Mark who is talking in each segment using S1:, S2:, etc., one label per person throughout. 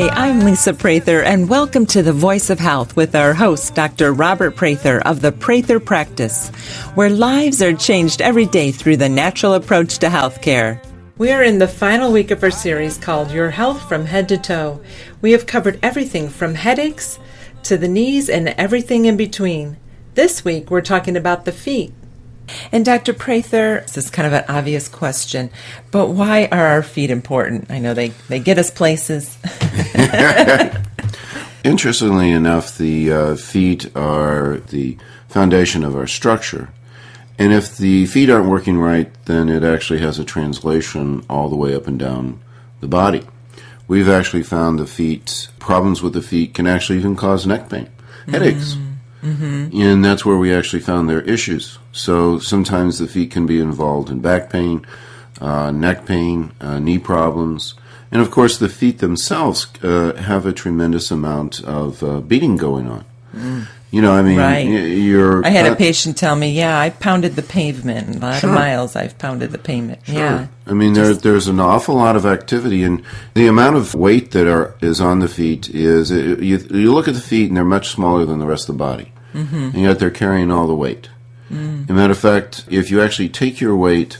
S1: Hi, I'm Lisa Prather, and welcome to The Voice of Health with our host, Dr. Robert Prather of the Prather Practice, where lives are changed every day through the natural approach to healthcare. We are in the final week of our series called Your Health from Head to Toe. We have covered everything from headaches to the knees and everything in between. This week, we're talking about the feet. And Dr. Prather, this is kind of an obvious question, but why are our feet important? I know they get us places.
S2: Interestingly enough, the feet are the foundation of our structure. And if the feet aren't working right, then it actually has a translation all the way up and down the body. We've actually found problems with the feet can actually even cause neck pain, headaches. Mm-hmm. And that's where we actually found their issues. So sometimes the feet can be involved in back pain, neck pain, knee problems. And of course, the feet themselves have a tremendous amount of beating going on. Mm. You know, I mean,
S1: right. I had a patient tell me, I pounded the pavement. A lot of miles I've pounded the pavement.
S2: Sure.
S1: Yeah.
S2: I mean, there's an awful lot of activity, and the amount of weight that is on the feet is, you look at the feet and they're much smaller than the rest of the body. Mm-hmm. And yet they're carrying all the weight. Mm. As a matter of fact, if you actually take your weight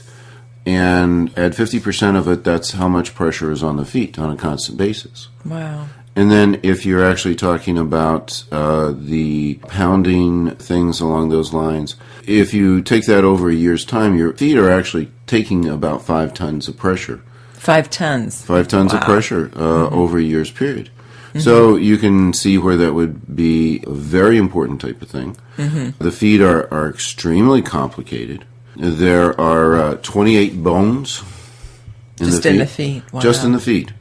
S2: and add 50% of it, that's how much pressure is on the feet on a constant basis.
S1: Wow.
S2: And then if you're actually talking about the pounding, things along those lines, if you take that over a year's time, your feet are actually taking about 5 tons of pressure.
S1: 5 tons?
S2: 5 tons of pressure over a year's period. Mm-hmm. So you can see where that would be a very important type of thing. Mm-hmm. The feet are extremely complicated. There are 28 bones in the feet. Wow. Just in the feet.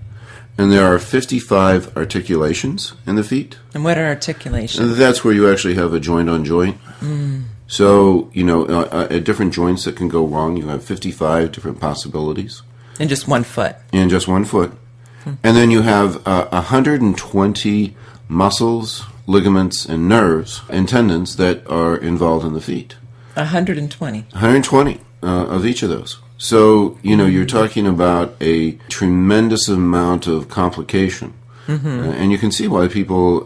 S2: And there are 55 articulations in the feet.
S1: And what are articulations?
S2: That's where you actually have a joint on joint. Mm. So, at different joints that can go wrong, you have 55 different possibilities.
S1: In just one foot.
S2: In just one foot. And then you have 120 muscles, ligaments, and nerves and tendons that are involved in the feet.
S1: 120?
S2: 120 of each of those. So, you're talking about a tremendous amount of complication. Mm-hmm. And you can see why people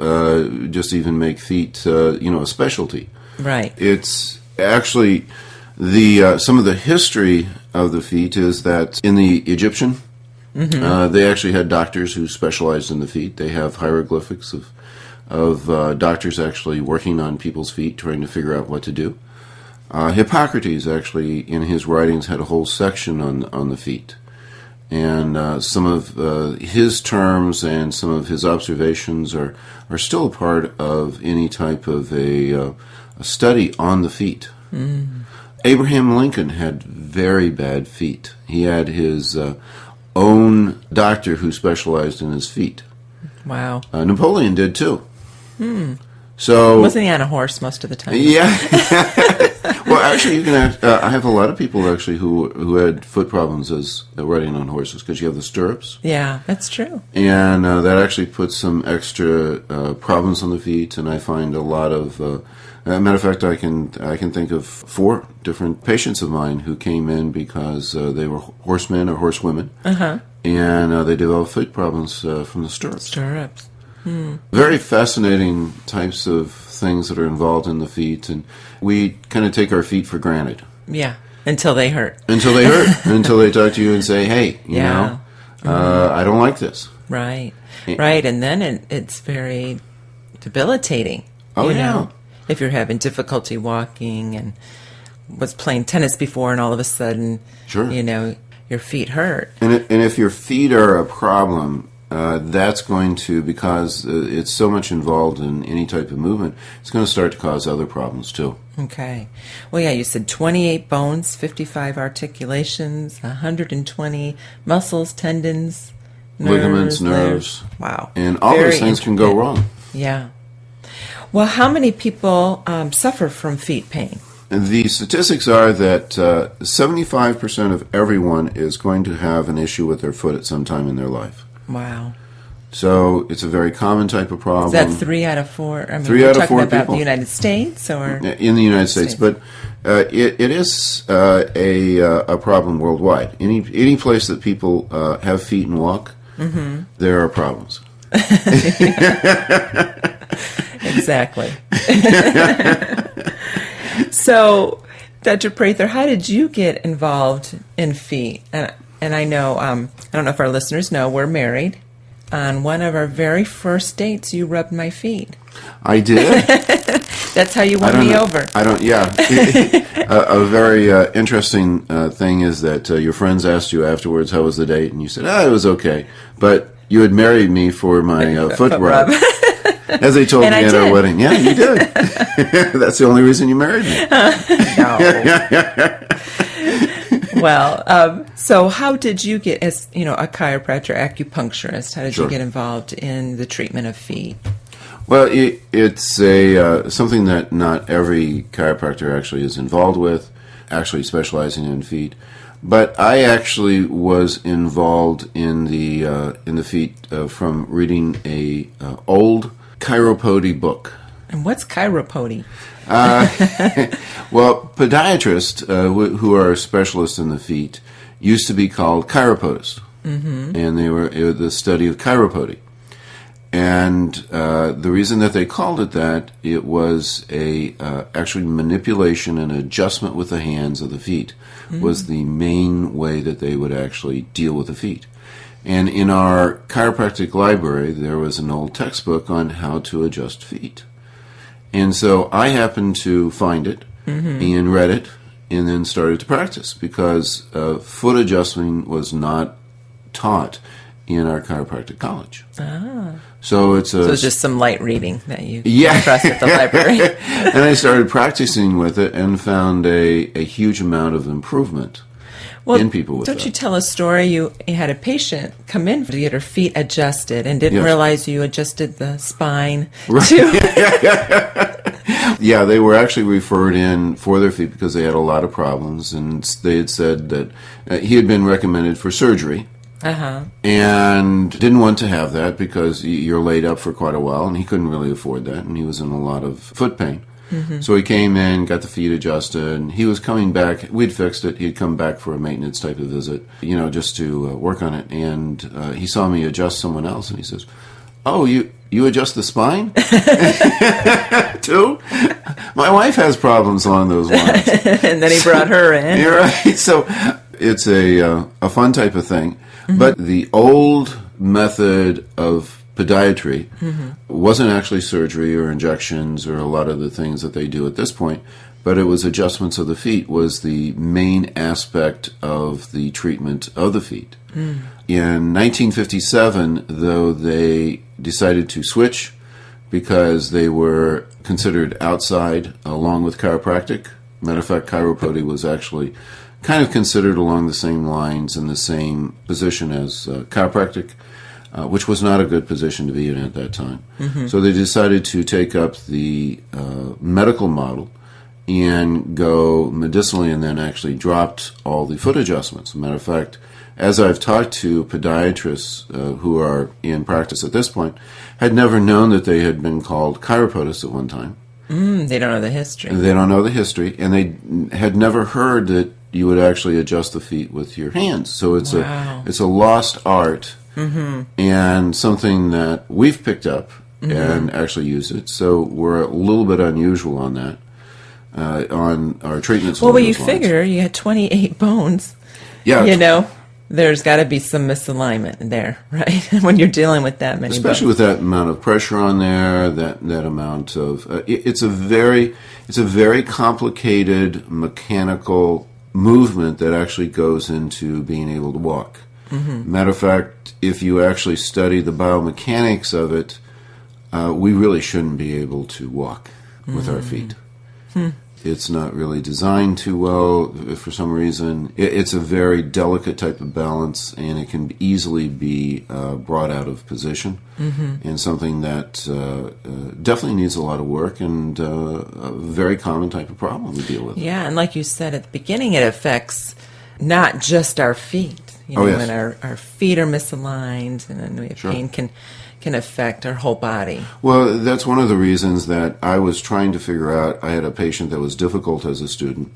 S2: just even make feet, a specialty.
S1: Right.
S2: It's actually some of the history of the feet is that in the Egyptian, they actually had doctors who specialized in the feet. They have hieroglyphics of doctors actually working on people's feet, trying to figure out what to do. Hippocrates actually, in his writings, had a whole section on the feet. And some of his terms and some of his observations are still a part of any type of a study on the feet. Mm. Abraham Lincoln had very bad feet. He had his own doctor who specialized in his feet.
S1: Wow.
S2: Napoleon did too. Hmm. So
S1: wasn't he on a horse most of the time?
S2: Yeah. Well, actually, you can. I have a lot of people actually who had foot problems as riding on horses because you have the stirrups.
S1: Yeah, that's true.
S2: And that actually puts some extra problems on the feet. And I find a lot of. Matter of fact, I can think of 4 different patients of mine who came in because they were horsemen or horsewomen, and they developed foot problems from the stirrups.
S1: Stirrups. Hmm.
S2: Very fascinating types of things that are involved in the feet, and we kind of take our feet for granted.
S1: Yeah, until they hurt.
S2: Until they hurt. Until they talk to you and say, "Hey, I don't like this."
S1: Right, right, and then it's very debilitating.
S2: Oh,
S1: you know? If you're having difficulty walking and was playing tennis before and all of a sudden, your feet hurt.
S2: And if your feet are a problem, that's going to, because it's so much involved in any type of movement, it's going to start to cause other problems too.
S1: Okay. Well, you said 28 bones, 55 articulations, 120 muscles, tendons,
S2: ligaments, nerves.
S1: Wow.
S2: And all those things can go wrong.
S1: Yeah. Well, how many people suffer from feet pain?
S2: The statistics are that 75% of everyone is going to have an issue with their foot at some time in their life.
S1: Wow.
S2: So it's a very common type of problem.
S1: Is that 3 out of 4? I mean,
S2: 3 out of 4
S1: talking about
S2: people.
S1: the United States, or
S2: in the United States, but it is a problem worldwide. Any place that people have feet and walk, there are problems.
S1: Exactly. So, Dr. Prather, how did you get involved in feet? And I know, I don't know if our listeners know, we're married. On one of our very first dates, you rubbed my feet.
S2: I did.
S1: That's how you won me over.
S2: Yeah. A very interesting thing is that your friends asked you afterwards, how was the date? And you said, it was okay. But you had married me for my foot rub. As they told me at our wedding. Yeah, you did. That's the only reason you married me.
S1: No. Well, so how did you get, as a chiropractor, acupuncturist, how did you get involved in the treatment of feet?
S2: Well, it's something that not every chiropractor actually is involved with, actually specializing in feet. But I actually was involved in the feet from reading a old chiropody book.
S1: And what's chiropody?
S2: Well, podiatrists who are specialists in the feet used to be called chiropodists, and they were the study of chiropody. And the reason that they called it that, it was actually manipulation and adjustment with the hands of the feet was the main way that they would actually deal with the feet. And in our chiropractic library, there was an old textbook on how to adjust feet. And so I happened to find it and read it and then started to practice because foot adjusting was not taught in our chiropractic college. So it's
S1: just some light reading that you impressed at the library.
S2: And I started practicing with it and found a huge amount of improvement in people with that.
S1: Don't you tell a story? You had a patient come in to get her feet adjusted and didn't realize you adjusted the spine too.
S2: Yeah, they were actually referred in for their feet because they had a lot of problems, and they had said that he had been recommended for surgery. And didn't want to have that because you're laid up for quite a while, and he couldn't really afford that, and he was in a lot of foot pain. So he came in, got the feet adjusted, and he was coming back. We'd fixed it. He'd come back for a maintenance type of visit, just to work on it. And he saw me adjust someone else, and he says, "Oh, you adjust the spine too? My wife has problems along those lines."
S1: And then he brought her in.
S2: You're right. So it's a fun type of thing. But the old method of podiatry wasn't actually surgery or injections or a lot of the things that they do at this point, but it was adjustments of the feet was the main aspect of the treatment of the feet. In 1957, though, they decided to switch because they were considered outside along with chiropractic. Matter of fact, chiropody was actually kind of considered along the same lines and the same position as chiropractic, which was not a good position to be in at that time. So they decided to take up the medical model and go medicinally, and then actually dropped all the foot adjustments. As a matter of fact, as I've talked to podiatrists who are in practice at this point, had never known that they had been called chiropodists at one time.
S1: They don't know the history.
S2: They don't know the history, and they had never heard that you would actually adjust the feet with your hands. So it's a lost art, and something that we've picked up and actually used it. So we're a little bit unusual on that, on our treatments.
S1: Well, you figure you had 28 bones.
S2: Yeah.
S1: There's got to be some misalignment there, right? When you're dealing with that many
S2: especially
S1: bones.
S2: With that amount of pressure on there, that amount of it's a very complicated mechanical movement that actually goes into being able to walk. Matter of fact, if you actually study the biomechanics of it, we really shouldn't be able to walk with our feet. It's not really designed too well for some reason. It's a very delicate type of balance, and it can easily be brought out of position, and something that definitely needs a lot of work, and a very common type of problem we deal with.
S1: Yeah, and like you said at the beginning, it affects not just our feet. When our feet are misaligned, and then we have pain can affect our whole body.
S2: Well, that's one of the reasons that I was trying to figure out. I had a patient that was difficult as a student,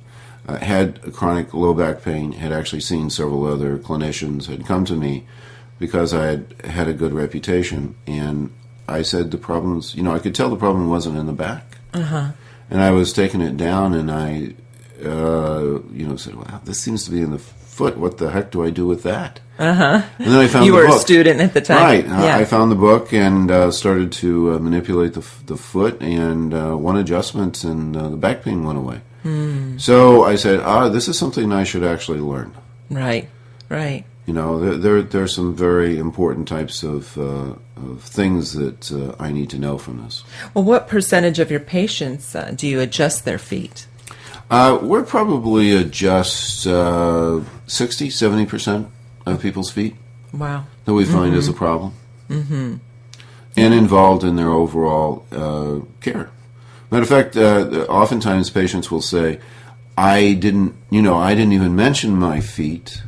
S2: had chronic low back pain, had actually seen several other clinicians, had come to me because I had a good reputation. And I said the problems, I could tell the problem wasn't in the back. And I was taking it down, and I, said, wow, this seems to be in the foot. What the heck do I do with that? And then I found
S1: you
S2: the
S1: were
S2: book.
S1: a student at the time.
S2: Right.
S1: Yeah.
S2: I found the book and started to manipulate the foot, and one adjustment, and the back pain went away. So I said, this is something I should actually learn.
S1: Right.
S2: There's some very important types of things that I need to know from this.
S1: Well, what percentage of your patients do you adjust their feet?
S2: We're probably adjust 60-70% of people's feet.
S1: Wow.
S2: That we find as a problem. And involved in their overall care. Matter of fact, oftentimes patients will say, I didn't even mention my feet.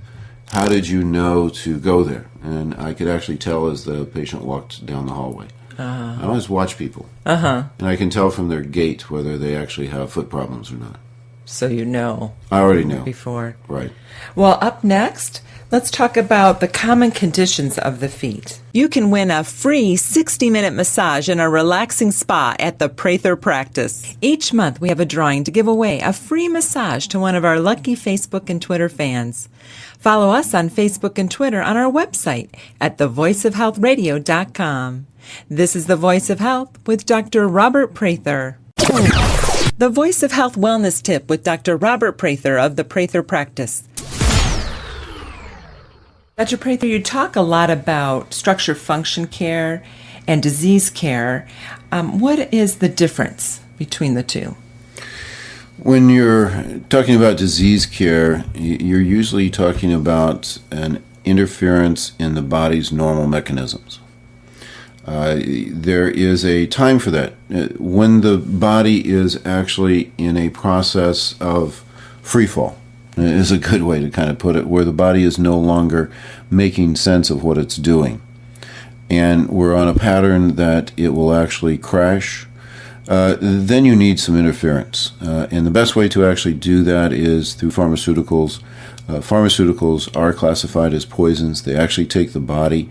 S2: How did you know to go there? And I could actually tell as the patient walked down the hallway. I always watch people. And I can tell from their gait whether they actually have foot problems or not.
S1: So you know.
S2: I already know.
S1: Before.
S2: Right.
S1: Well, up next, let's talk about the common conditions of the feet. You can win a free 60-minute massage in a relaxing spa at the Prather practice. Each month, we have a drawing to give away a free massage to one of our lucky Facebook and Twitter fans. Follow us on Facebook and Twitter on our website at thevoiceofhealthradio.com. This is The Voice of Health with Dr. Robert Prather. The Voice of Health Wellness Tip with Dr. Robert Prather of the Prather Practice. Dr. Prather, you talk a lot about structure function care and disease care. What is the difference between the two?
S2: When you're talking about disease care, you're usually talking about an interference in the body's normal mechanisms. There is a time for that. When the body is actually in a process of free fall, is a good way to kind of put it, where the body is no longer making sense of what it's doing. And we're on a pattern that it will actually crash. Then you need some interference. And the best way to actually do that is through pharmaceuticals. Pharmaceuticals are classified as poisons. They actually take the body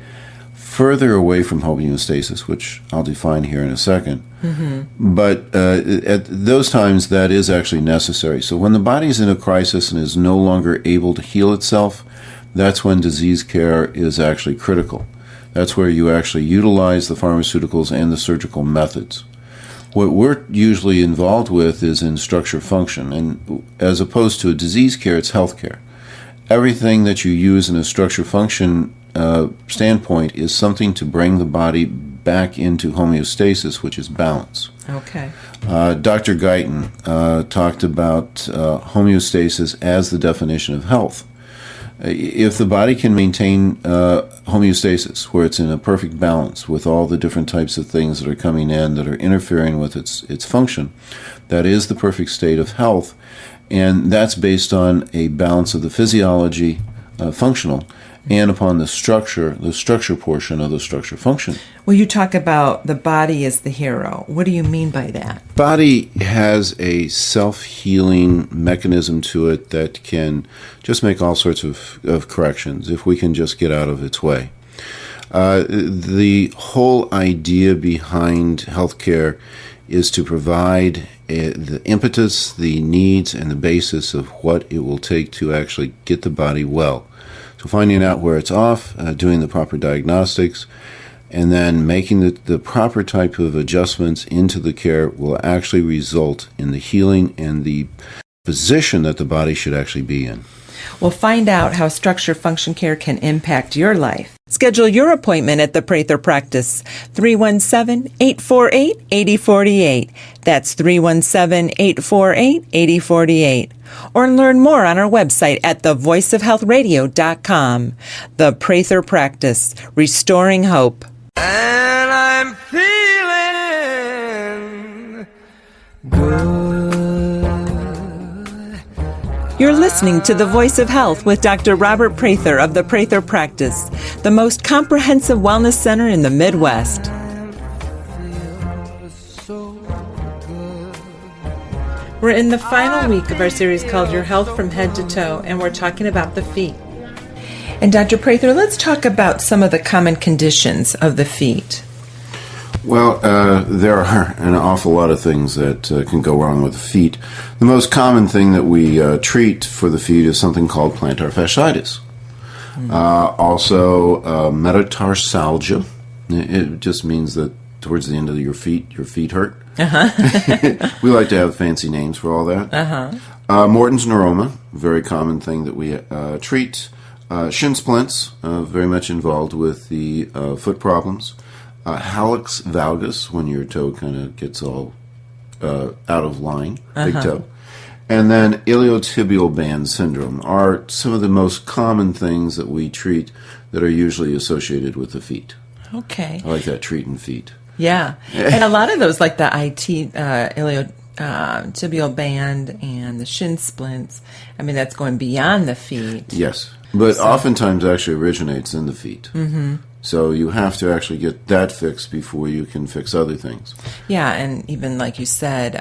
S2: further away from homeostasis, which I'll define here in a second. But at those times, that is actually necessary. So when the body is in a crisis and is no longer able to heal itself, that's when disease care is actually critical. That's where you actually utilize the pharmaceuticals and the surgical methods. What we're usually involved with is in structure function, and as opposed to a disease care, it's health care. Everything that you use in a structure function standpoint is something to bring the body back into homeostasis, which is balance.
S1: Okay.
S2: Dr. Guyton talked about homeostasis as the definition of health. If the body can maintain homeostasis, where it's in a perfect balance with all the different types of things that are coming in that are interfering with its function, that is the perfect state of health, and that's based on a balance of the physiology, functional, and upon the structure portion of the structure function.
S1: Well, you talk about the body as the hero. What do you mean by that?
S2: Body has a self-healing mechanism to it that can just make all sorts of corrections if we can just get out of its way. The whole idea behind healthcare is to provide the impetus, the needs, and the basis of what it will take to actually get the body well. So finding out where it's off, doing the proper diagnostics, and then making the proper type of adjustments into the care will actually result in the healing and the position that the body should actually be in.
S1: We'll find out how structure function care can impact your life. Schedule your appointment at the Prather Practice, 317-848-8048. That's 317-848-8048. Or learn more on our website at thevoiceofhealthradio.com. The Prather Practice, restoring hope.
S3: And I'm feeling good.
S1: You're listening to The Voice of Health with Dr. Robert Prather of the Prather Practice, the most comprehensive wellness center in the Midwest. We're in the final week of our series called Your Health from Head to Toe, and we're talking about the feet. And Dr. Prather, let's talk about some of the common conditions of the feet.
S2: Well, there are an awful lot of things that can go wrong with the feet. The most common thing that we treat for the feet is something called plantar fasciitis. Also, metatarsalgia. It just means that towards the end of your feet hurt. We like to have fancy names for all that. Morton's Neuroma, very common thing that we treat. Shin Splints, very much involved with the foot problems. Hallux Valgus, when your toe kind of gets all out of line, big toe. And then Iliotibial Band Syndrome are some of the most common things that we treat that are usually associated with the feet.
S1: Okay.
S2: I like that, treating feet.
S1: Yeah. And a lot of those, like the iliotibial band and the shin splints, I mean, that's going beyond the feet.
S2: Yes. But oftentimes actually originates in the feet. So you have to actually get that fixed before you can fix other things.
S1: Yeah, and even like you said,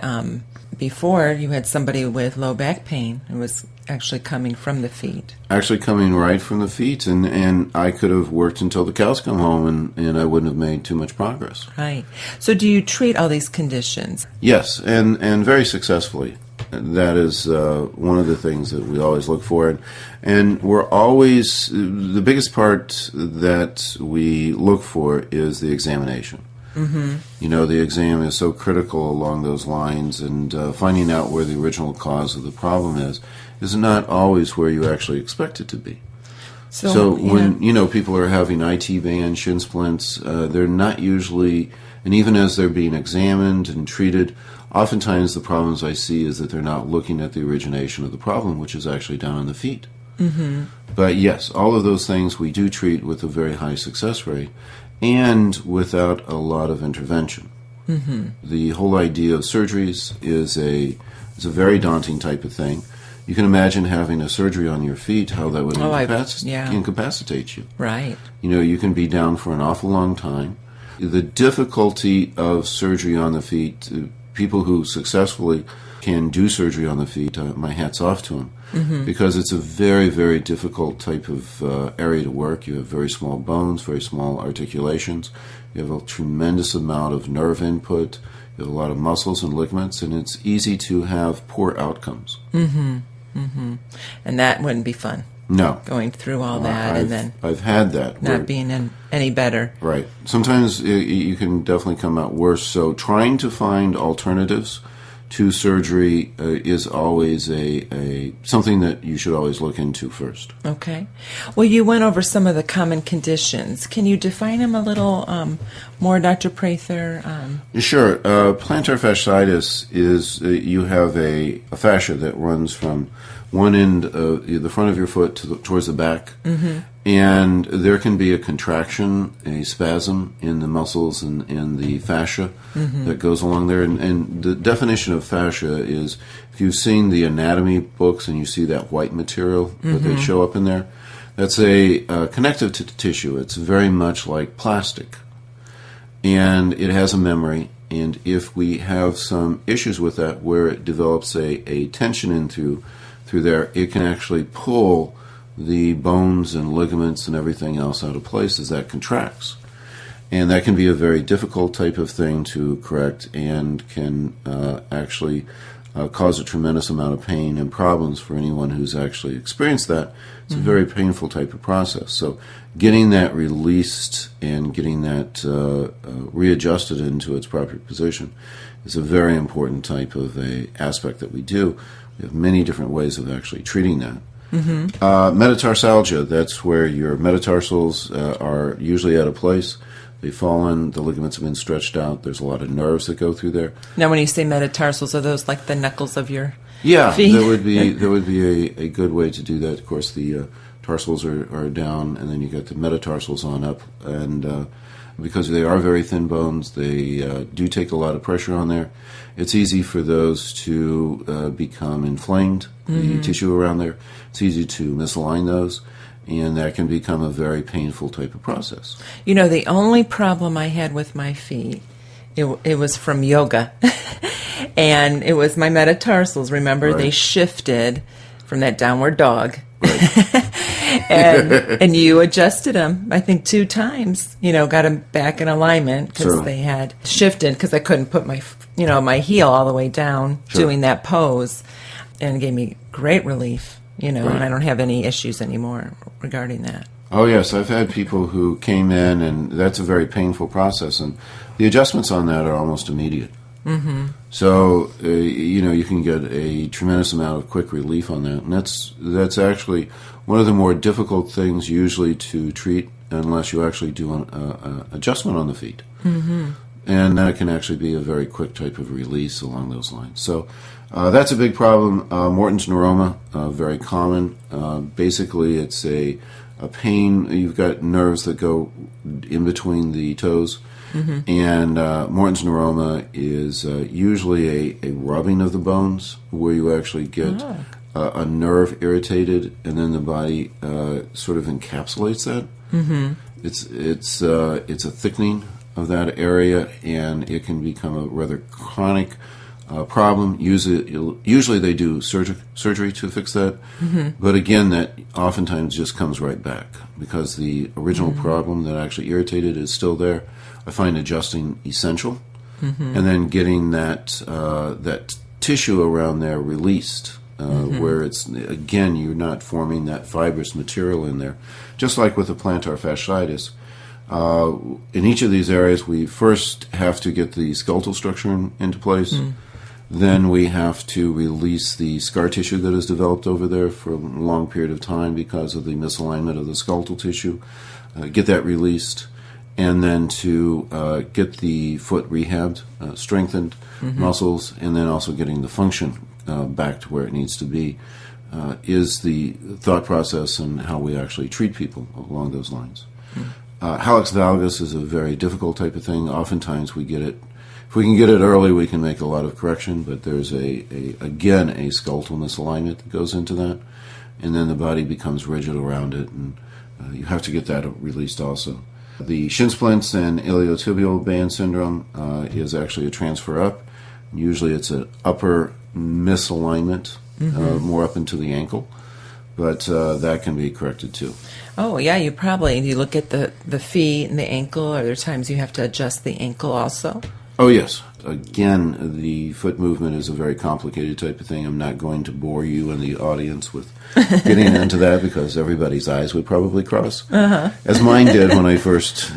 S1: before you had somebody with low back pain who was actually coming from the feet.
S2: Actually coming right from the feet, and I could have worked until the cows come home, and I wouldn't have made too much progress.
S1: Right. So do you treat all these conditions?
S2: Yes, and very successfully. That is one of the things that we always look for. And we're always, the biggest part that we look for is the examination. You know, the exam is so critical along those lines, and finding out where the original cause of the problem is not always where you actually expect it to be. So when, you know, people are having IT band, shin splints, they're not usually, and even as they're being examined and treated, oftentimes the problems I see is that they're not looking at the origination of the problem, which is actually down in the feet. But yes, all of those things we do treat with a very high success rate and without a lot of intervention. The whole idea of surgeries is a very daunting type of thing. You can imagine having a surgery on your feet, how that would incapacitate you.
S1: Right.
S2: You know, you can be down for an awful long time. The difficulty of surgery on the feet, people who successfully can do surgery on the feet, my hat's off to them, because it's a very, very difficult type of area to work. You have very small bones, very small articulations. You have a tremendous amount of nerve input. You have a lot of muscles and ligaments, and it's easy to have poor outcomes.
S1: And that wouldn't be fun.
S2: No.
S1: Going through all that and then
S2: I've had that.
S1: Not being any better.
S2: Right. Sometimes you can definitely come out worse. So trying to find alternatives to surgery is always a something that you should always look into first.
S1: Okay. Well, you went over some of the common conditions. Can you define them a little more, Dr. Prather?
S2: Sure. Plantar fasciitis is you have a fascia that runs from one end of the front of your foot towards the back, and there can be a contraction, a spasm in the muscles and in the fascia that goes along there. And the definition of fascia is, if you've seen the anatomy books and you see that white material that they show up in there, that's a connective tissue. It's very much like plastic, and it has a memory. And if we have some issues with that, where it develops a tension in through there, it can actually pull the bones and ligaments and everything else out of place as that contracts. And that can be a very difficult type of thing to correct, and can actually cause a tremendous amount of pain and problems for anyone who's actually experienced that. It's a very painful type of process. So getting that released and getting that readjusted into its proper position is a very important type of aspect that we do. We have many different ways of actually treating that. Metatarsalgia, that's where your metatarsals are usually out of place. They've fallen, the ligaments have been stretched out, there's a lot of nerves that go through there.
S1: Now, when you say metatarsals, are those like the knuckles of your
S2: feet? There would be a good way to do that. Of course, the tarsals are down, and then you got the metatarsals on up, and because they are very thin bones, they do take a lot of pressure on there. It's easy for those to become inflamed, the tissue around there. It's easy to misalign those, and that can become a very painful type of process.
S1: You know, the only problem I had with my feet, it was from yoga, and it was my metatarsals. Remember, they shifted from that downward dog.
S2: Right.
S1: and you adjusted them, I think 2 times, got them back in alignment because they had shifted because I couldn't put my heel all the way down doing that pose, and it gave me great relief, and I don't have any issues anymore regarding that.
S2: Oh, yes. I've had people who came in, and that's a very painful process, and the adjustments on that are almost immediate. Mm-hmm. So, you can get a tremendous amount of quick relief on that, and that's actually one of the more difficult things usually to treat unless you actually do an adjustment on the feet. Mm-hmm. And that can actually be a very quick type of release along those lines. So that's a big problem. Morton's neuroma, very common. Basically, it's a pain. You've got nerves that go in between the toes. Mm-hmm. And Morton's neuroma is usually a rubbing of the bones where you actually get a nerve irritated, and then the body sort of encapsulates that. Mm-hmm. It's a thickening of that area, and it can become a rather chronic problem. Usually they do surgery to fix that, but again, that oftentimes just comes right back because the original problem that actually irritated is still there. I find adjusting essential, and then getting that tissue around there released, where it's, again, you're not forming that fibrous material in there. Just like with the plantar fasciitis, in each of these areas, we first have to get the skeletal structure into place. Then we have to release the scar tissue that is developed over there for a long period of time because of the misalignment of the skeletal tissue. Get that released. And then to get the foot rehabbed, strengthened muscles, and then also getting the function back to where it needs to be is the thought process and how we actually treat people along those lines. Hallux Valgus is a very difficult type of thing. Oftentimes we get it. If we can get it early, we can make a lot of correction, but there's again a skeletal misalignment that goes into that, and then the body becomes rigid around it, and you have to get that released also. The Shin Splints and Iliotibial Band Syndrome is actually a transfer up. Usually it's an upper misalignment, more up into the ankle, but that can be corrected too.
S1: Oh, yeah, you look at the feet and the ankle. Are there times you have to adjust the ankle also?
S2: Oh, yes. Again, the foot movement is a very complicated type of thing. I'm not going to bore you and the audience with getting into that because everybody's eyes would probably cross, as mine did when I first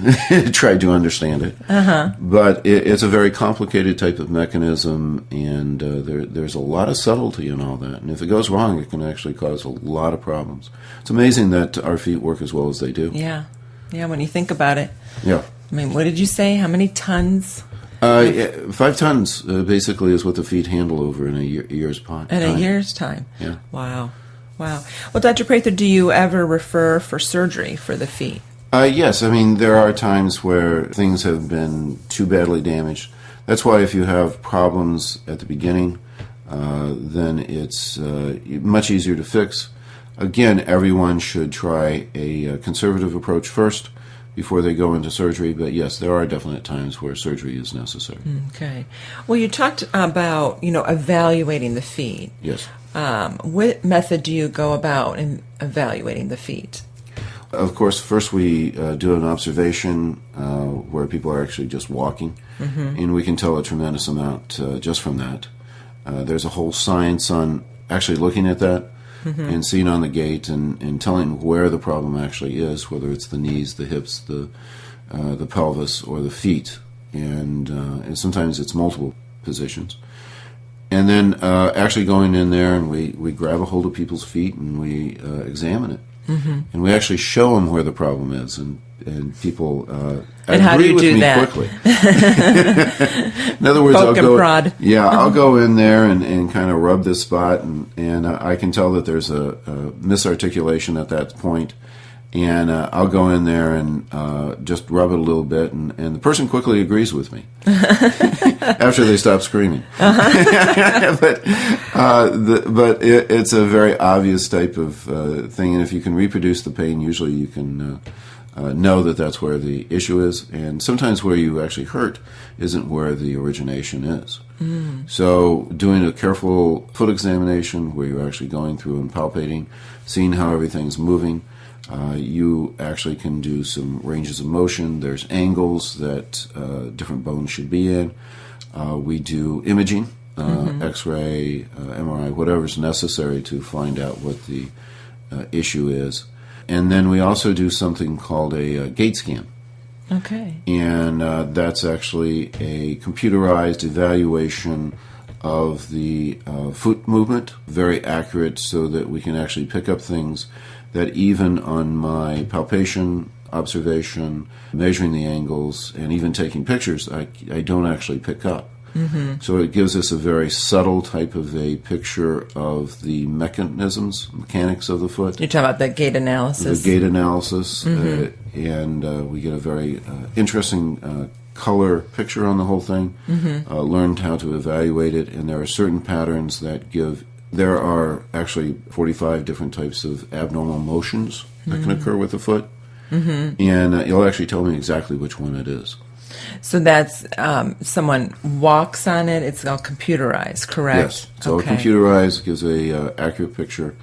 S2: tried to understand it. But it's a very complicated type of mechanism, and there's a lot of subtlety in all that. And if it goes wrong, it can actually cause a lot of problems. It's amazing that our feet work as well as they do.
S1: Yeah. Yeah, when you think about it.
S2: Yeah.
S1: I mean, what did you say? How many tons?
S2: 5 tons, basically, is what the feet handle over in a year's time.
S1: In a year's time?
S2: Yeah.
S1: Wow. Well, Dr. Prather, do you ever refer for surgery for the feet?
S2: Yes. I mean, there are times where things have been too badly damaged. That's why if you have problems at the beginning, then it's much easier to fix. Again, everyone should try a conservative approach first before they go into surgery, but yes, there are definite times where surgery is necessary.
S1: Okay. Well, you talked about, evaluating the feet.
S2: Yes.
S1: What method do you go about in evaluating the feet?
S2: Of course, first we do an observation where people are actually just walking, and we can tell a tremendous amount just from that. There's a whole science on actually looking at that, and seeing on the gait and telling where the problem actually is, whether it's the knees, the hips, the pelvis, or the feet. And sometimes it's multiple positions. And then actually going in there and we grab a hold of people's feet and we examine it. And we actually show them where the problem is. And people agree with me quickly. In other words,
S1: Poke and prod.
S2: Yeah, I'll go in there and kind of rub this spot, and I can tell that there's a misarticulation at that point. And I'll go in there and just rub it a little bit, and the person quickly agrees with me after they stop screaming. But it's a very obvious type of thing, and if you can reproduce the pain, usually you can know that that's where the issue is. And sometimes where you actually hurt isn't where the origination is. So doing a careful foot examination where you're actually going through and palpating, seeing how everything's moving, You actually can do some ranges of motion. There's angles that different bones should be in. We do imaging, X-ray, MRI, whatever's necessary to find out what the issue is. And then we also do something called a gait scan.
S1: Okay.
S2: And that's actually a computerized evaluation of the foot movement, very accurate so that we can actually pick up things that even on my palpation, observation, measuring the angles, and even taking pictures, I don't actually pick up. So it gives us a very subtle type of a picture of the mechanics of the foot.
S1: You're talking about the gait analysis.
S2: The gait analysis, and we get a very interesting color picture on the whole thing. Learned how to evaluate it, and there are certain patterns that give. There are actually 45 different types of abnormal motions that can occur with the foot, and you'll actually tell me exactly which one it is.
S1: So that's someone walks on it. It's all computerized, correct?
S2: Yes, it's all computerized. Gives a accurate picture,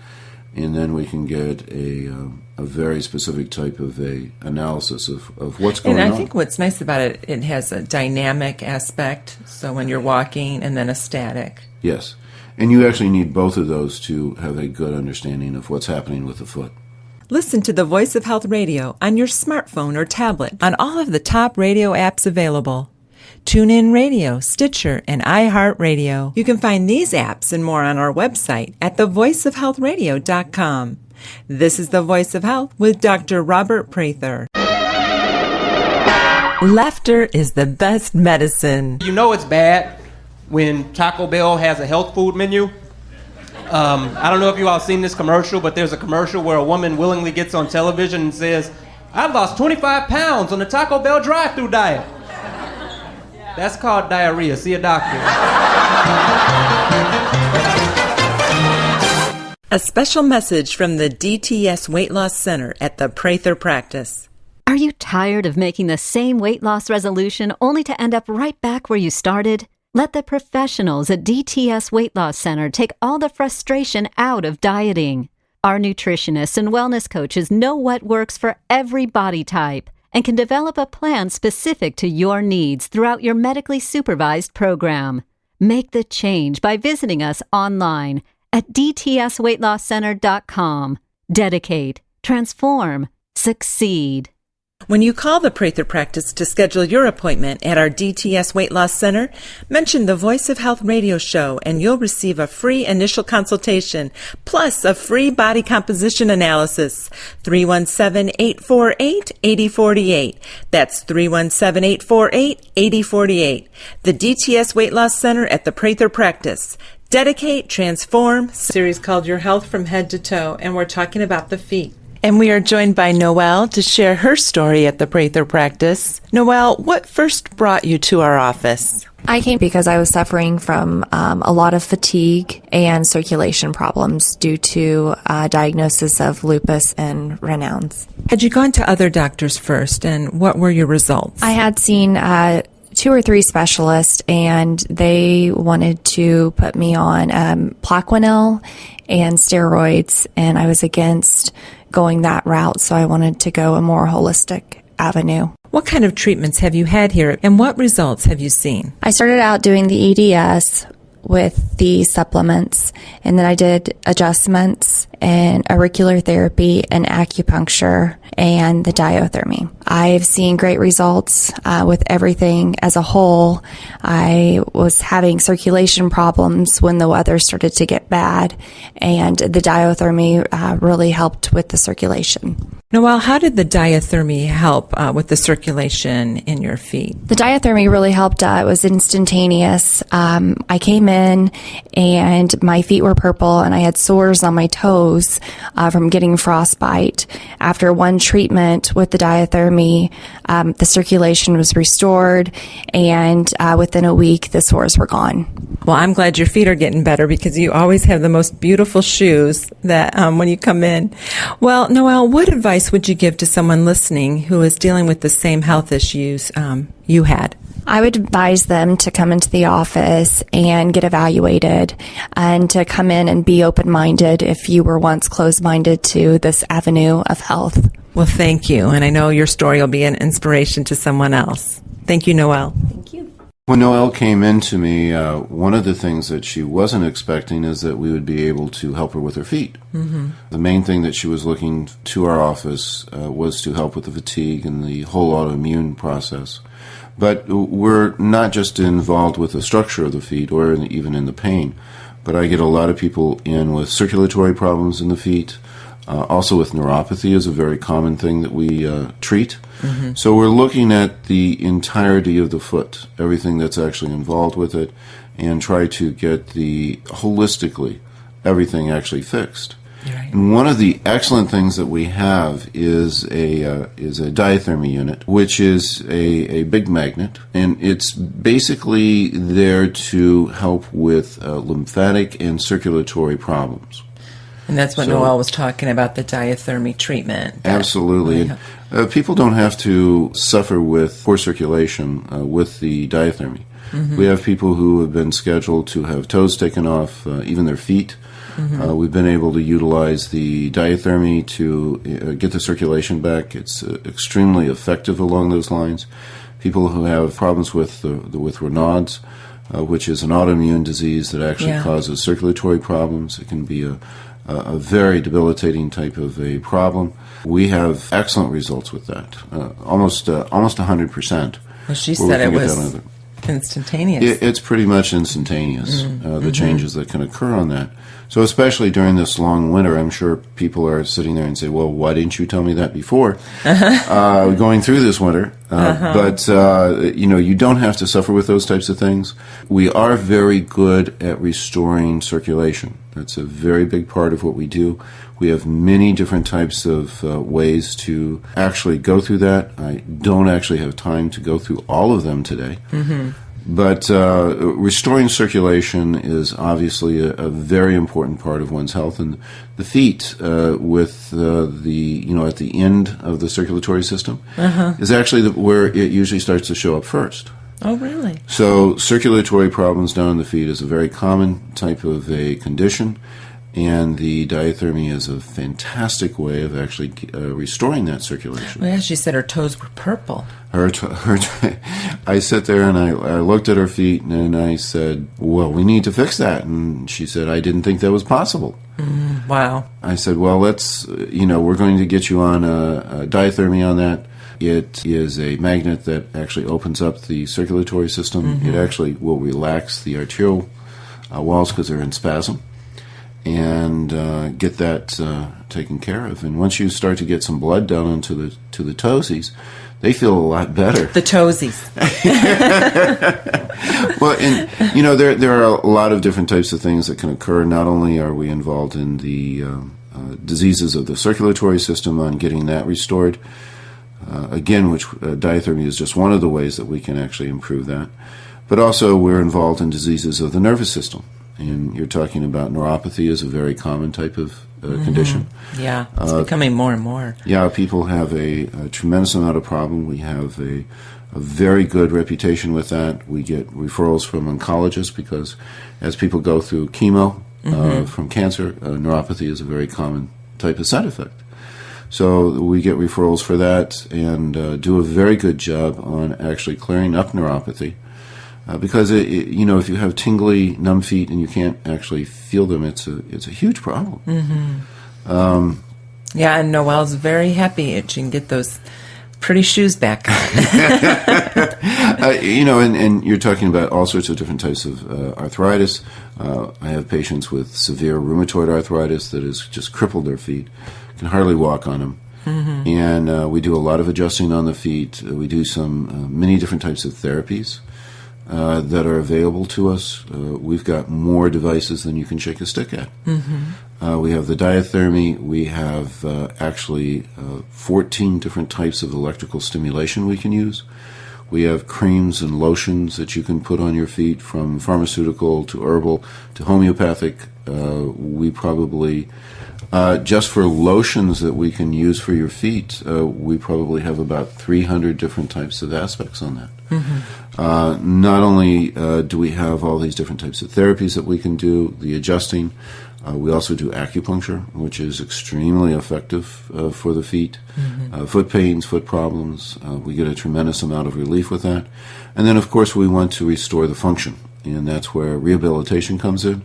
S2: and then we can get a very specific type of a analysis of what's going on.
S1: And I think what's nice about it, it has a dynamic aspect. So when you're walking, and then a static.
S2: Yes, and you actually need both of those to have a good understanding of what's happening with the foot.
S1: Listen to the Voice of Health Radio on your smartphone or tablet on all of the top radio apps available. TuneIn Radio, Stitcher, and iHeartRadio. You can find these apps and more on our website at thevoiceofhealthradio.com. This is The Voice of Health with Dr. Robert Prather. Laughter is the best medicine.
S4: You know it's bad when Taco Bell has a health food menu. I don't know if you all seen this commercial, but there's a commercial where a woman willingly gets on television and says, "I lost 25 pounds on the Taco Bell drive-thru diet." That's called diarrhea. See a doctor.
S1: A special message from the DTS Weight Loss Center at the Prather Practice.
S5: Are you tired of making the same weight loss resolution only to end up right back where you started? Let the professionals at DTS Weight Loss Center take all the frustration out of dieting. Our nutritionists and wellness coaches know what works for every body type and can develop a plan specific to your needs throughout your medically supervised program. Make the change by visiting us online at dtsweightlosscenter.com. Dedicate, transform, succeed.
S1: When you call the Prather Practice to schedule your appointment at our DTS Weight Loss Center, mention the Voice of Health radio show and you'll receive a free initial consultation plus a free body composition analysis. 317-848-8048. That's 317-848-8048. The DTS Weight Loss Center at the Prather Practice. Dedicate, transform. Series called Your Health from Head to Toe, and we're talking about the feet. And we are joined by Noelle to share her story at the Prather Practice. Noelle, what first brought you to our office?
S6: I came because I was suffering from a lot of fatigue and circulation problems due to diagnosis of lupus and Raynaud's.
S1: Had you gone to other doctors first, and what were your results?
S6: I had seen 2 or 3 specialists, and they wanted to put me on Plaquenil and steroids, and I was against going that route, so I wanted to go a more holistic avenue.
S1: What kind of treatments have you had here, and what results have you seen?
S6: I started out doing the EDS with the supplements, and then I did adjustments and auricular therapy and acupuncture and the diathermy. I've seen great results with everything as a whole. I was having circulation problems when the weather started to get bad, and the diathermy really helped with the circulation.
S1: Noelle, how did the diathermy help with the circulation in your feet?
S6: The diathermy really helped. It was instantaneous. I came in and my feet were purple and I had sores on my toes from getting frostbite. After one treatment with the diathermy, the circulation was restored, and within a week the sores were gone.
S1: Well, I'm glad your feet are getting better because you always have the most beautiful shoes that when you come in. Well, Noelle, what advice would you give to someone listening who is dealing with the same health issues you had?
S6: I would advise them to come into the office and get evaluated and to come in and be open-minded if you were once closed-minded to this avenue of health.
S1: Well, thank you. And I know your story will be an inspiration to someone else. Thank you, Noelle.
S6: Thank you.
S2: When Noelle came in to me, one of the things that she wasn't expecting is that we would be able to help her with her feet. Mm-hmm. The main thing that she was looking to our office was to help with the fatigue and the whole autoimmune process. But we're not just involved with the structure of the feet or even in the pain, but I get a lot of people in with circulatory problems in the feet. Also with neuropathy is a very common thing that we treat. Mm-hmm. So we're looking at the entirety of the foot, everything that's actually involved with it, and try to get holistically everything actually fixed.
S1: Right.
S2: And one of the excellent things that we have is a diathermy unit, which is a big magnet, and it's basically there to help with lymphatic and circulatory problems.
S1: And that's what Noelle was talking about, the diathermy treatment.
S2: Absolutely. People don't have to suffer with poor circulation with the diathermy. Mm-hmm. We have people who have been scheduled to have toes taken off, even their feet. Mm-hmm. We've been able to utilize the diathermy to get the circulation back. It's extremely effective along those lines. People who have problems with Raynaud's, which is an autoimmune disease that actually causes circulatory problems. It can be a very debilitating type of a problem. We have excellent results with that, almost 100%.
S1: Well, she said it was instantaneous.
S2: It's pretty much instantaneous, the changes that can occur on that. So especially during this long winter, I'm sure people are sitting there and say, well, why didn't you tell me that before going through this winter? But, you don't have to suffer with those types of things. We are very good at restoring circulation. That's a very big part of what we do. We have many different types of ways to actually go through that. I don't actually have time to go through all of them today. Mm-hmm. But restoring circulation is obviously a very important part of one's health, and the feet, with at the end of the circulatory system, is actually where it usually starts to show up first.
S1: Oh, really?
S2: So circulatory problems down in the feet is a very common type of a condition, and the diathermy is a fantastic way of actually restoring that circulation.
S1: Well, yeah, she said her toes were purple.
S2: I sat there and I looked at her feet and I said, well, we need to fix that. And she said, I didn't think that was possible.
S1: Wow.
S2: I said, well, we're going to get you on a diathermy on that. It is a magnet that actually opens up the circulatory system. Mm-hmm. It actually will relax the arterial walls because they're in spasm, and get that taken care of. And once you start to get some blood down into the toesies, they feel a lot better.
S1: The toesies.
S2: Well, and there are a lot of different types of things that can occur. Not only are we involved in the diseases of the circulatory system on getting that restored, again, which diathermy is just one of the ways that we can actually improve that, but also we're involved in diseases of the nervous system. And you're talking about neuropathy is a very common type of condition.
S1: Yeah, it's becoming more and more.
S2: Yeah, people have a tremendous amount of problem. We have a very good reputation with that. We get referrals from oncologists because as people go through chemo from cancer, neuropathy is a very common type of side effect. So we get referrals for that and do a very good job on actually clearing up neuropathy. Because if you have tingly, numb feet and you can't actually feel them, it's a huge problem.
S1: Mm-hmm. Yeah, and Noelle's very happy she can get those pretty shoes back on.
S2: And you're talking about all sorts of different types of arthritis. I have patients with severe rheumatoid arthritis that has just crippled their feet, can hardly walk on them. Mm-hmm. And we do a lot of adjusting on the feet. We do many different types of therapies that are available to us. We've got more devices than you can shake a stick at. Mm-hmm. We have the diathermy. We have actually 14 different types of electrical stimulation we can use. We have creams and lotions that you can put on your feet, from pharmaceutical to herbal to homeopathic. We probably Just for lotions that we can use for your feet, we probably have about 300 different types of aspects on that. Not only do we have all these different types of therapies that we can do, the adjusting, we also do acupuncture, which is extremely effective for the feet. Foot pains, foot problems, we get a tremendous amount of relief with that. And then, of course, we want to restore the function, and that's where rehabilitation comes in.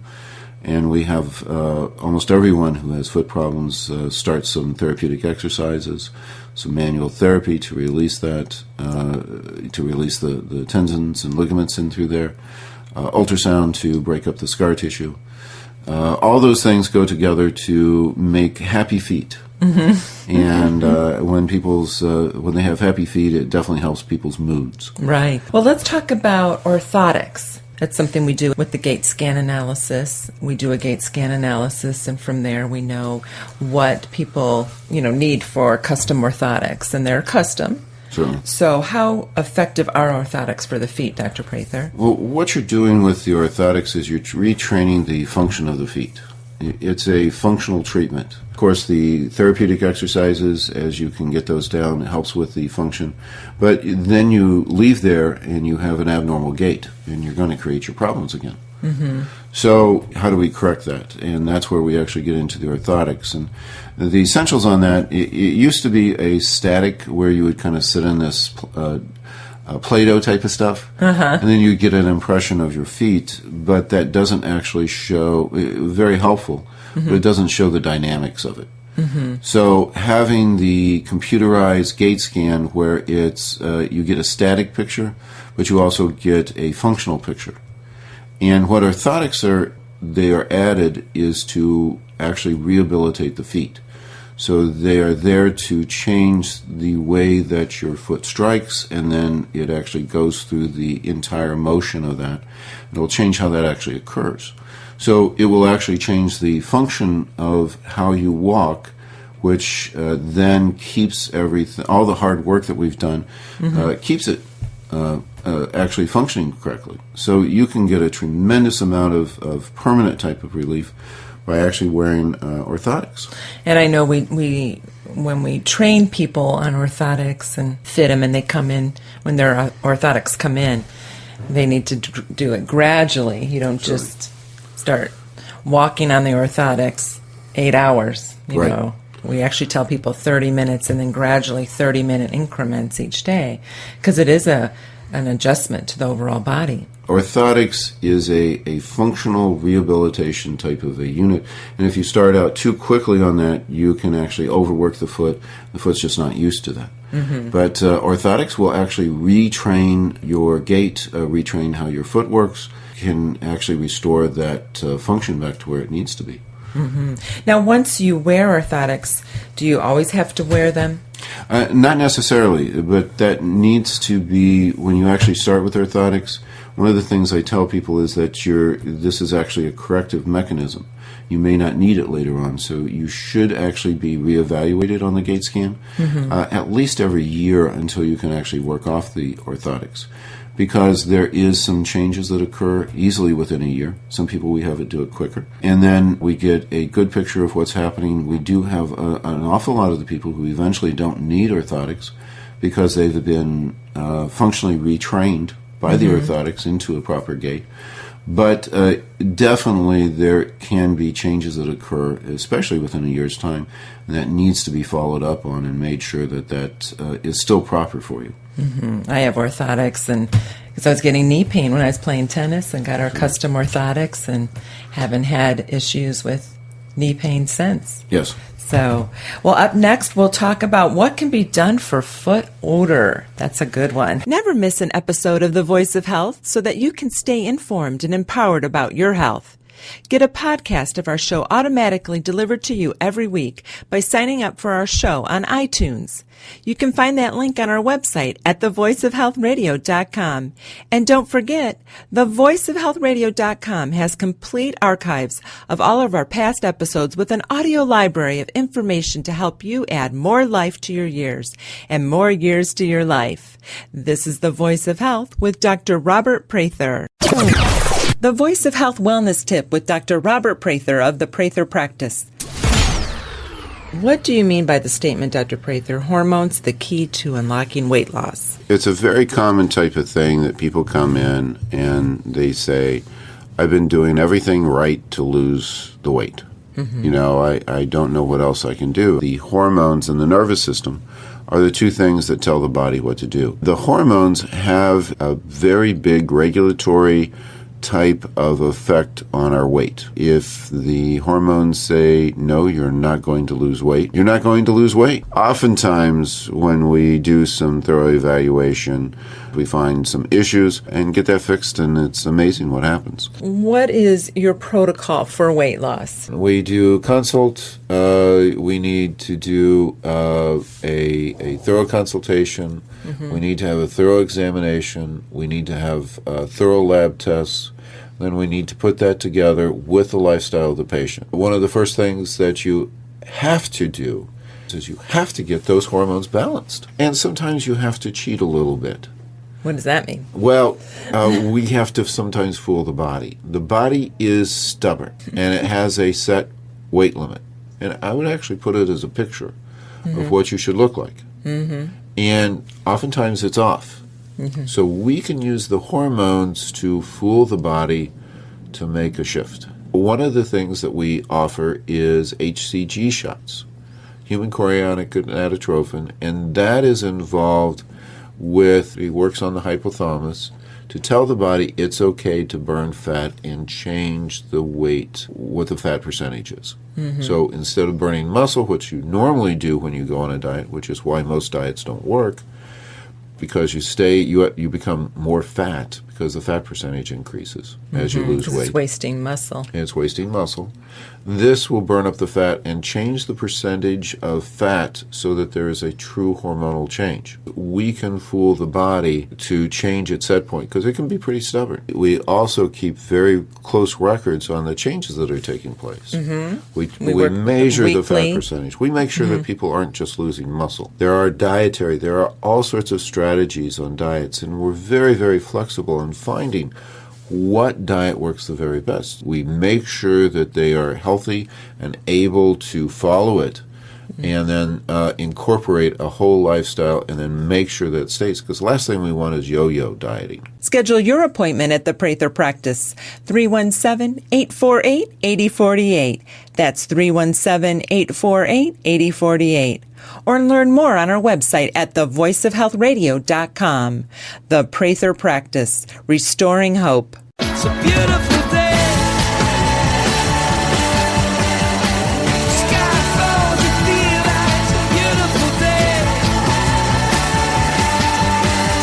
S2: And we have almost everyone who has foot problems start some therapeutic exercises, some manual therapy to release that, to release the tendons and ligaments in through there, ultrasound to break up the scar tissue. All those things go together to make happy feet. And when they have happy feet, it definitely helps people's moods.
S1: Right. Well, let's talk about orthotics. That's something we do with the gait scan analysis. We do a gait scan analysis, and from there we know what people, need for custom orthotics, and they're custom.
S2: Certainly.
S1: So how effective are orthotics for the feet, Dr. Prather?
S2: Well, what you're doing with the orthotics is you're retraining the function of the feet. It's a functional treatment. Of course, the therapeutic exercises, as you can get those down, it helps with the function. But then you leave there and you have an abnormal gait, and you're going to create your problems again. So how do we correct that? And that's where we actually get into the orthotics. And the essentials on that, it used to be a static where you would kind of sit in this Play-Doh type of stuff, and then you get an impression of your feet, but that doesn't actually show, very helpful, but it doesn't show the dynamics of it. So having the computerized gait scan where it's you get a static picture, but you also get a functional picture. And what orthotics are added is to actually rehabilitate the feet. So they are there to change the way that your foot strikes, and then it actually goes through the entire motion of that. It'll change how that actually occurs. So it will actually change the function of how you walk, which then keeps everything, all the hard work that we've done, keeps it actually functioning correctly. So you can get a tremendous amount of permanent type of relief by actually wearing orthotics.
S1: And I know we when we train people on orthotics and fit them, and they come in, when their orthotics come in, they need to do it gradually. You don't just start walking on the orthotics 8 hours, you know. We actually tell people 30 minutes and then gradually 30-minute increments each day, because it is an adjustment to the overall body.
S2: Orthotics is a functional rehabilitation type of a unit, and if you start out too quickly on that, you can actually overwork the foot. The foot's just not used to that. But orthotics will actually retrain your gait, retrain how your foot works, can actually restore that function back to where it needs to be.
S1: Now, once you wear orthotics, do you always have to wear them?
S2: Not necessarily, but that needs to be, when you actually start with orthotics, one of the things I tell people is that this is actually a corrective mechanism. You may not need it later on, so you should actually be reevaluated on the gait scan at least every year until you can actually work off the orthotics. Because there is some changes that occur easily within a year. Some people, we have it do it quicker. And then we get a good picture of what's happening. We do have an awful lot of the people who eventually don't need orthotics because they've been functionally retrained by the orthotics into a proper gait. But definitely there can be changes that occur, especially within a year's time, and that needs to be followed up on and made sure that is still proper for you.
S1: I have orthotics, and because I was getting knee pain when I was playing tennis, and got our custom orthotics, and haven't had issues with knee pain since.
S2: Yes.
S1: So, well, up next, we'll talk about what can be done for foot odor. That's a good one. Never miss an episode of The Voice of Health so that you can stay informed and empowered about your health. Get a podcast of our show automatically delivered to you every week by signing up for our show on iTunes. You can find that link on our website at thevoiceofhealthradio.com. And don't forget, thevoiceofhealthradio.com has complete archives of all of our past episodes with an audio library of information to help you add more life to your years and more years to your life. This is The Voice of Health with Dr. Robert Prather. The Voice of Health Wellness Tip with Dr. Robert Prather of the Prather Practice. What do you mean by the statement, Dr. Prather, hormones the key to unlocking weight loss?
S2: It's a very common type of thing that people come in and they say, I've been doing everything right to lose the weight. I don't know what else I can do. The hormones and the nervous system are the two things that tell the body what to do. The hormones have a very big regulatory type of effect on our weight. If the hormones say, no, you're not going to lose weight, you're not going to lose weight. Oftentimes, when we do some thorough evaluation, we find some issues and get that fixed, and it's amazing what happens.
S1: What is your protocol for weight loss?
S2: We do consult. We need to do a thorough consultation. We need to have a thorough examination. We need to have thorough lab tests. Then we need to put that together with the lifestyle of the patient. One of the first things that you have to do is you have to get those hormones balanced. And sometimes you have to cheat a little bit.
S1: What does that mean?
S2: Well, we have to sometimes fool the body. The body is stubborn, and it has a set weight limit. And I would actually put it as a picture of what you should look like. And oftentimes it's off. So we can use the hormones to fool the body to make a shift. One of the things that we offer is HCG shots, human chorionic gonadotrophin, and that is involved with, it works on the hypothalamus to tell the body it's okay to burn fat and change the weight, what the fat percentage is. So instead of burning muscle, which you normally do when you go on a diet, which is why most diets don't work, because you become more fat because the fat percentage increases as you lose weight.
S1: It's wasting muscle.
S2: It's wasting muscle. This will burn up the fat and change the percentage of fat so that there is a true hormonal change. We can fool the body to change its set point because it can be pretty stubborn. We also keep very close records on the changes that are taking place. We measure the fat percentage. We make sure that people aren't just losing muscle. There are all sorts of strategies on diets, and we're very, very flexible in finding what diet works the very best. We make sure that they are healthy and able to follow it, and then incorporate a whole lifestyle, and then make sure that it stays. Because the last thing we want is yo-yo dieting.
S1: Schedule your appointment at the Prather Practice, 317-848-8048. That's 317-848-8048. Or learn more on our website at thevoiceofhealthradio.com. The Prather Practice, restoring hope.
S3: It's a beautiful day. Sky falls, you feel like it's a beautiful day.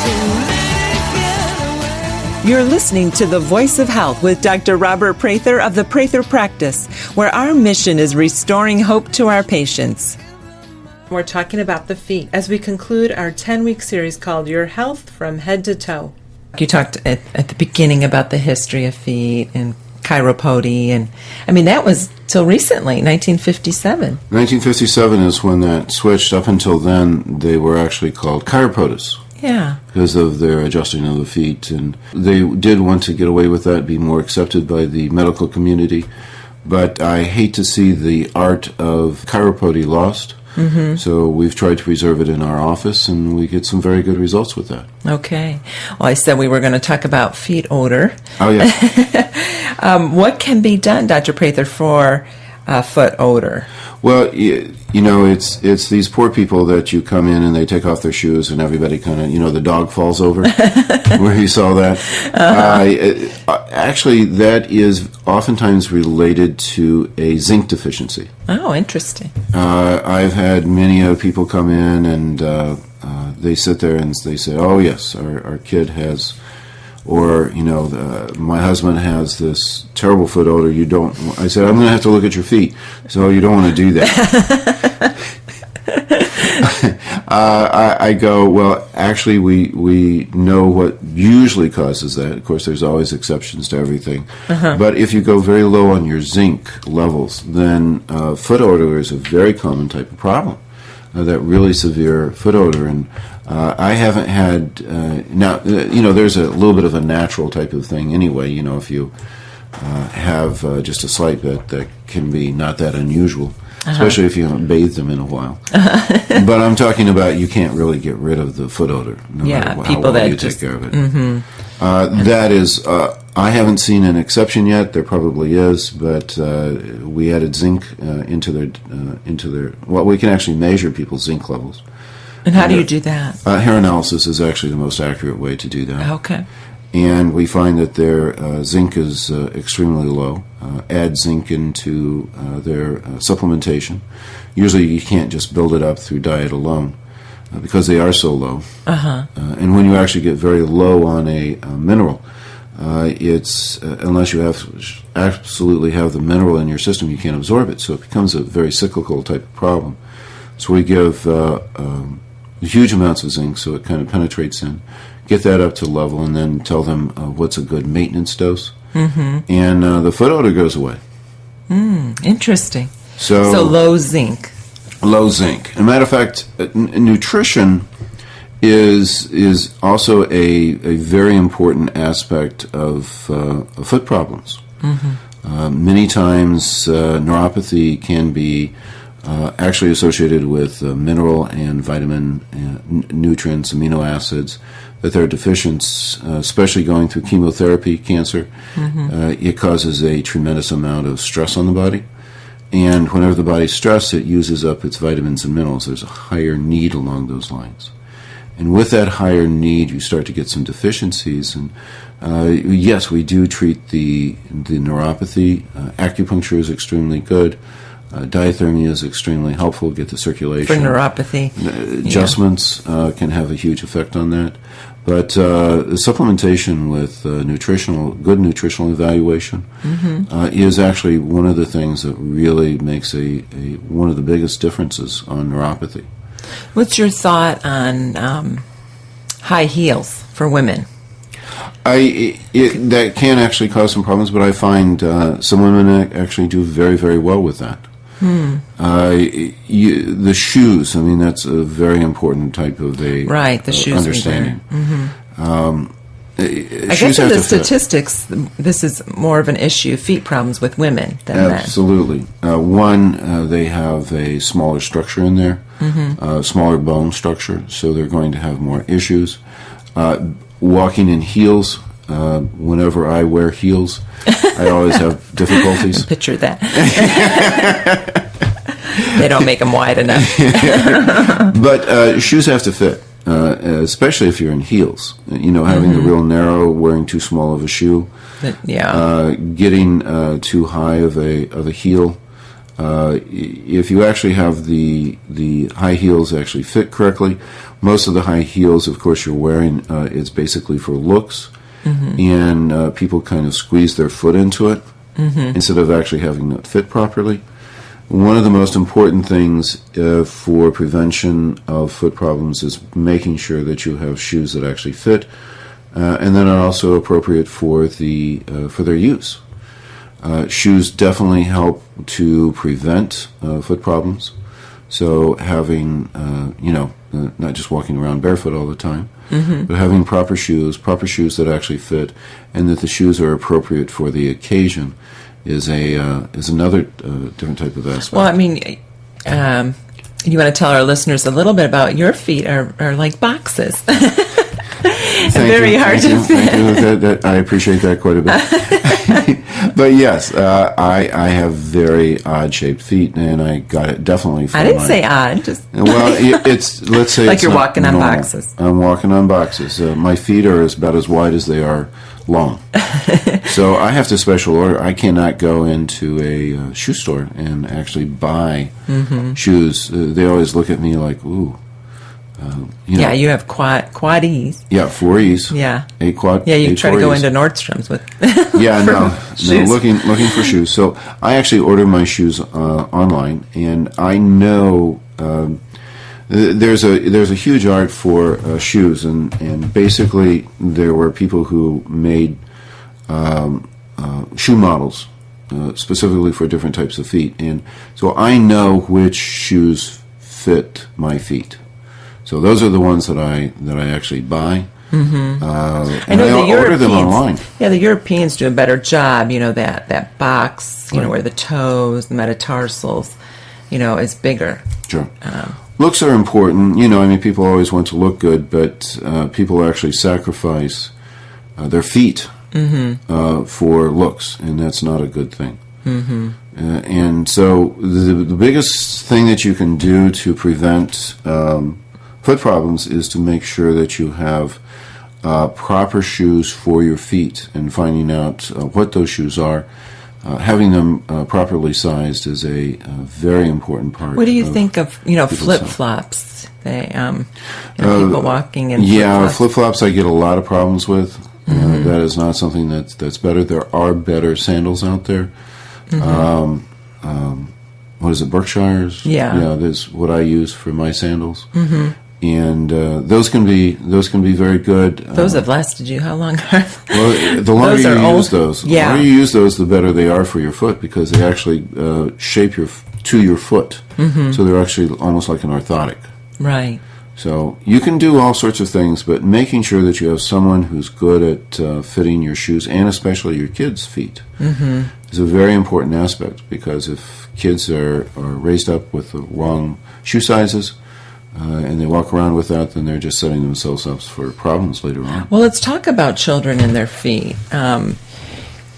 S3: So let it get away.
S1: You're listening to The Voice of Health with Dr. Robert Prather of the Prather Practice, where our mission is restoring hope to our patients. We're talking about the feet as we conclude our 10-week series called Your Health from Head to Toe. You talked at the beginning about the history of feet and chiropody, and I mean, that was till recently, 1957.
S2: 1957 is when that switched. Up until then, they were actually called chiropodists.
S1: Yeah.
S2: Because of their adjusting of the feet. And they did want to get away with that, be more accepted by the medical community. But I hate to see the art of chiropody lost. So we've tried to preserve it in our office, and we get some very good results with that.
S1: Okay. Well, I said we were going to talk about feet odor.
S2: Oh, yeah.
S1: What can be done, Dr. Prather, for foot odor?
S2: Well, it's these poor people that you come in and they take off their shoes and everybody kind of, the dog falls over, where you saw that. Actually, that is oftentimes related to a zinc deficiency.
S1: Oh, interesting.
S2: I've had many people come in and they sit there and they say, oh, yes, our kid has... Or, my husband has this terrible foot odor. I said, I'm going to have to look at your feet. So you don't want to do that. I go, well, actually, we know what usually causes that. Of course, there's always exceptions to everything. But if you go very low on your zinc levels, then foot odor is a very common type of problem. That really severe foot odor. And I haven't had, there's a little bit of a natural type of thing anyway, if you have just a slight bit, that can be not that unusual. especially if you haven't bathed them in a while. But I'm talking about you can't really get rid of the foot odor, no matter how
S1: people
S2: well
S1: that
S2: you
S1: just,
S2: take care of it. That is, I haven't seen an exception yet. There probably is, but we added zinc into their. Well, we can actually measure people's zinc levels.
S1: And how do you do that?
S2: Hair analysis is actually the most accurate way to do that.
S1: Okay.
S2: And we find that their zinc is extremely low. Add zinc into their supplementation. Usually you can't just build it up through diet alone because they are so low. And when you actually get very low on a mineral, it's unless you absolutely have the mineral in your system, you can't absorb it. So it becomes a very cyclical type of problem. So we give huge amounts of zinc so it kind of penetrates in. Get that up to level, and then tell them what's a good maintenance dose. And the foot odor goes away.
S1: Interesting.
S2: So
S1: low zinc.
S2: Low zinc. As a matter of fact, nutrition is also a very important aspect of foot problems. Many times, neuropathy can be actually associated with mineral and vitamin nutrients, amino acids, that they're deficient, especially going through chemotherapy, cancer. It causes a tremendous amount of stress on the body. And whenever the body's stressed, it uses up its vitamins and minerals. There's a higher need along those lines. And with that higher need, you start to get some deficiencies. And yes, we do treat the neuropathy. Acupuncture is extremely good. Diathermy is extremely helpful. Get the circulation.
S1: For neuropathy.
S2: Adjustments can have a huge effect on that. But supplementation with good nutritional evaluation is actually one of the things that really makes one of the biggest differences on neuropathy.
S1: What's your thought on high heels for women?
S2: That can actually cause some problems, but I find some women actually do very, very well with that. The shoes, I mean, that's a very important type of the shoes understanding.
S1: I guess in the statistics, this is more of an issue, feet problems with women than men.
S2: Absolutely. One, they have a smaller structure in there, smaller bone structure, so they're going to have more issues. Walking in heels, whenever I wear heels, I always have difficulties.
S1: Picture that. They don't make them wide enough.
S2: But shoes have to fit, especially if you're in heels. Having the real narrow, wearing too small of a shoe, getting too high of a heel. If you actually have the high heels actually fit correctly, most of the high heels, of course, you're wearing, it's basically for looks. And people kind of squeeze their foot into it instead of actually having it fit properly. One of the most important things for prevention of foot problems is making sure that you have shoes that actually fit and then are also appropriate for their use. Shoes definitely help to prevent foot problems. So having, not just walking around barefoot all the time, but having proper shoes that actually fit, and that the shoes are appropriate for the occasion is another different type of aspect.
S1: Well, I mean, you want to tell our listeners a little bit about your feet are like boxes. Very hard to fit.
S2: Thank you. I appreciate that quite a bit. But yes, I have very odd-shaped feet, and I got it definitely from
S1: I didn't say odd. Just
S2: well, it's let's say
S1: like
S2: it's
S1: you're
S2: not
S1: walking on
S2: normal.
S1: boxes.
S2: I'm walking on boxes. My feet are about as wide as they are long. So I have to special order. I cannot go into a shoe store and actually buy shoes. They always look at me like, ooh.
S1: Yeah, you have quad E's.
S2: Yeah, 4 E's.
S1: Yeah.
S2: A quad.
S1: Yeah, you try to go
S2: E's.
S1: into Nordstrom's with.
S2: Yeah, no,
S1: shoes.
S2: looking for shoes. So I actually order my shoes online, and I know there's a huge art for shoes, and basically there were people who made shoe models specifically for different types of feet, and so I know which shoes fit my feet. So those are the ones that I actually buy.
S1: I know the
S2: order them online.
S1: Yeah, the Europeans do a better job. That box, where the toes, the metatarsals, is bigger.
S2: Sure. Looks are important. People always want to look good, but people actually sacrifice their feet for looks, and that's not a good thing. And so the biggest thing that you can do to prevent foot problems is to make sure that you have proper shoes for your feet, and finding out what those shoes are. Having them properly sized is a very important part.
S1: What do you think of flip-flops? They people walking in flip-flops.
S2: Flip-flops I get a lot of problems with. That is not something that's better. There are better sandals out there. What is it, Berkshires?
S1: Yeah,
S2: that's what I use for my sandals. And those can be very good.
S1: Those have lasted you how long?
S2: Well, the longer you use those, the longer you use those, the better they are for your foot, because they actually shape to your foot. So they're actually almost like an orthotic.
S1: Right.
S2: So you can do all sorts of things, but making sure that you have someone who's good at fitting your shoes, and especially your kids' feet, is a very important aspect, because if kids are raised up with the wrong shoe sizes, and they walk around with that, then they're just setting themselves up for problems later on.
S1: Well, let's talk about children and their feet.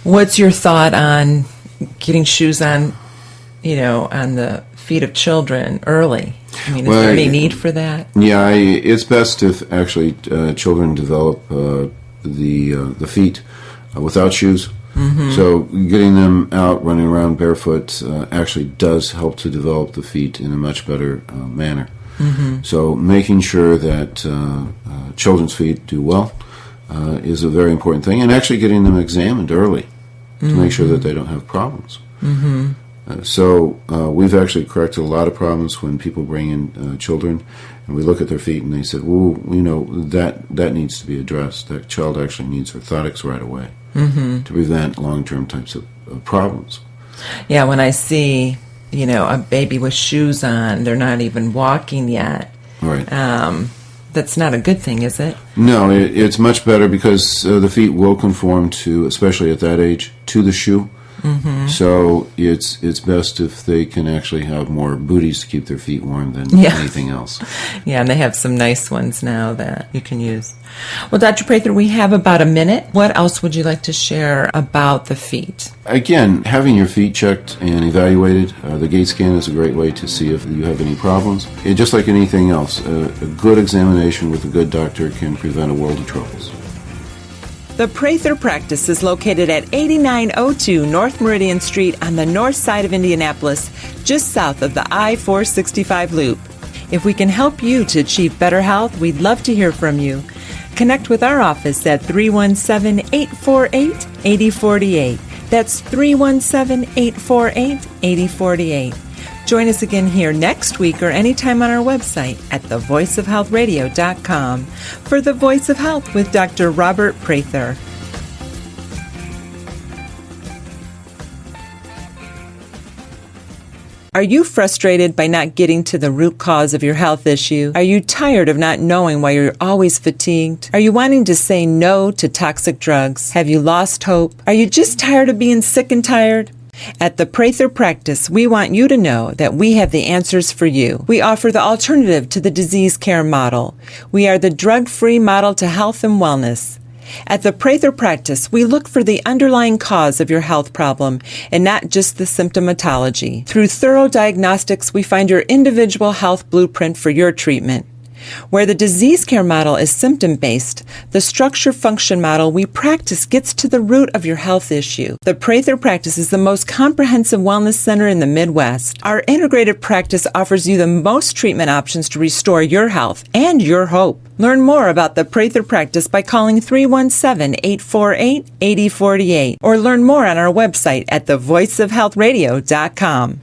S1: What's your thought on getting shoes on the feet of children early? Is there any need for that?
S2: Yeah, it's best if actually children develop the feet without shoes. So getting them out running around barefoot actually does help to develop the feet in a much better manner. So making sure that children's feet do well is a very important thing, and actually getting them examined early to make sure that they don't have problems. So we've actually corrected a lot of problems when people bring in children, and we look at their feet and they said, well, that needs to be addressed. That child actually needs orthotics right away to prevent long-term types of problems.
S1: Yeah, when I see a baby with shoes on, they're not even walking yet.
S2: Right.
S1: That's not a good thing, is it?
S2: No, it's much better, because the feet will conform to, especially at that age, to the shoe. So it's best if they can actually have more booties to keep their feet warm than anything else.
S1: Yeah, and they have some nice ones now that you can use. Well, Dr. Prather, we have about a minute. What else would you like to share about the feet?
S2: Again, having your feet checked and evaluated, the gait scan is a great way to see if you have any problems. And just like anything else, a good examination with a good doctor can prevent a world of troubles.
S1: The Prather practice is located at 8902 North Meridian Street on the north side of Indianapolis, just south of the I-465 loop. If we can help you to achieve better health, we'd love to hear from you. Connect with our office at 317-848-8048. That's 317-848-8048. Join us again here next week or anytime on our website at thevoiceofhealthradio.com for The Voice of Health with Dr. Robert Prather. Are you frustrated by not getting to the root cause of your health issue? Are you tired of not knowing why you're always fatigued? Are you wanting to say no to toxic drugs? Have you lost hope? Are you just tired of being sick and tired? At the Prather Practice, we want you to know that we have the answers for you. We offer the alternative to the disease care model. We are the drug-free model to health and wellness. At the Prather Practice, we look for the underlying cause of your health problem and not just the symptomatology. Through thorough diagnostics, we find your individual health blueprint for your treatment. Where the disease care model is symptom-based, the structure-function model we practice gets to the root of your health issue. The Prather Practice is the most comprehensive wellness center in the Midwest. Our integrated practice offers you the most treatment options to restore your health and your hope. Learn more about the Prather Practice by calling 317-848-8048 or learn more on our website at thevoiceofhealthradio.com.